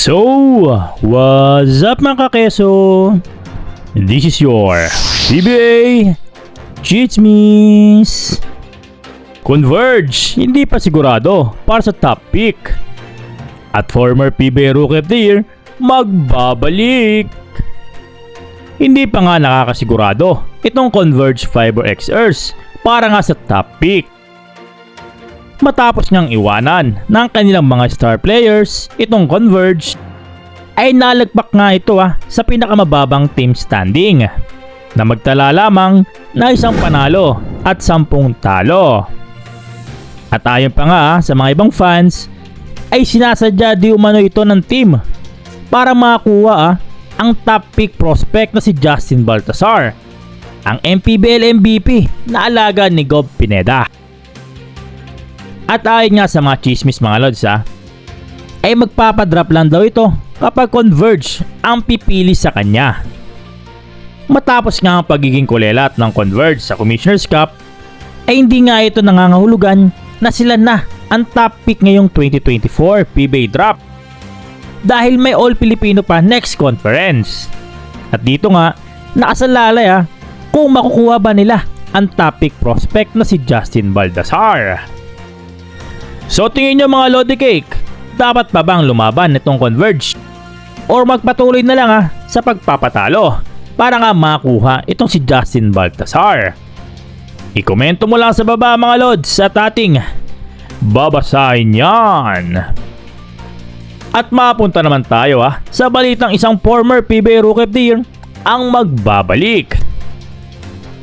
So, what's up mga kakeso? This is your PBA Chismis. Converge, hindi pa sigurado para sa top pick. At former PBA Rookie of the Year, magbabalik. Hindi pa nga nakakasigurado itong Converge Fiber XRs para nga sa top pick. Matapos niyang iwanan ng kanilang mga star players, itong Converge ay nalagpak nga ito sa pinakamababang team standing na magtala lamang na 1 panalo at 10 talo. At ayon pa nga sa mga ibang fans ay sinasadya di umano ito ng team para makakuha ang top pick prospect na si Justin Baltazar, ang MPBL MVP na alaga ni Gob Pineda. At ayon nga sa mga chismis mga lods ay magpapadrop lang daw ito kapag Converge ang pipili sa kanya. Matapos nga ang pagiging kulelat ng Converge sa Commissioner's Cup ay hindi nga ito nangangahulugan na sila na ang top pick ngayong 2024 PBA Draft dahil may All Filipino pa next conference. At dito nga nakasalalay kung makukuha ba nila ang top pick prospect na si Justin Baltazar. So tingin nyo mga Lodi Cake, dapat pa bang lumaban itong Converge? Or magpatuloy na lang sa pagpapatalo para nga makuha itong si Justin Baltazar? I-komento mo lang sa baba mga Lods at ating babasahin yan. At mapunta naman tayo sa balitang isang former PBA Rookie of the Year ang magbabalik.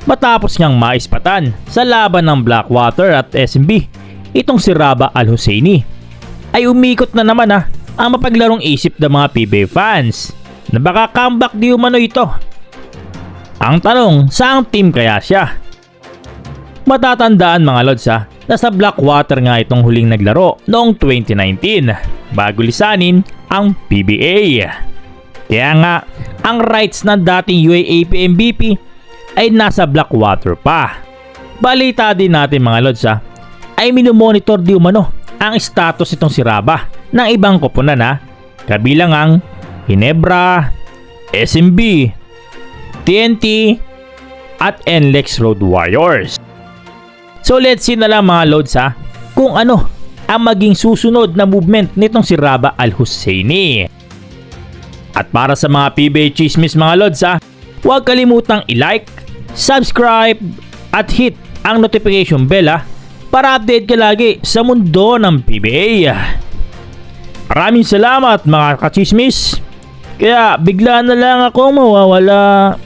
Matapos niyang maispatan sa laban ng Blackwater at SMB, itong si Raba Al-Husseini ay umikot na naman ang mapaglarong isip ng mga PBA fans na baka comeback di umano ito. Ang tanong, saang team kaya siya? Matatandaan mga Lods na sa Blackwater nga itong huling naglaro noong 2019 bago lisanin ang PBA. Kaya nga, ang rights ng dating UAAP MVP ay nasa Blackwater pa. Balita din natin mga Lods ay minomonitor di umano ang status itong si Raba ng ibang koponan kabilang ang Ginebra, SMB, TNT at NLEX Road Warriors. So let's see na lang mga Lods kung ano ang maging susunod na movement nitong si Raba Al-Husseini. At para sa mga PBA Chismis mga Lods huwag kalimutang i-like, subscribe at hit ang notification bell para update ka lagi sa mundo ng PBA. Maraming salamat mga kachismis. Kaya bigla na lang ako mawawala.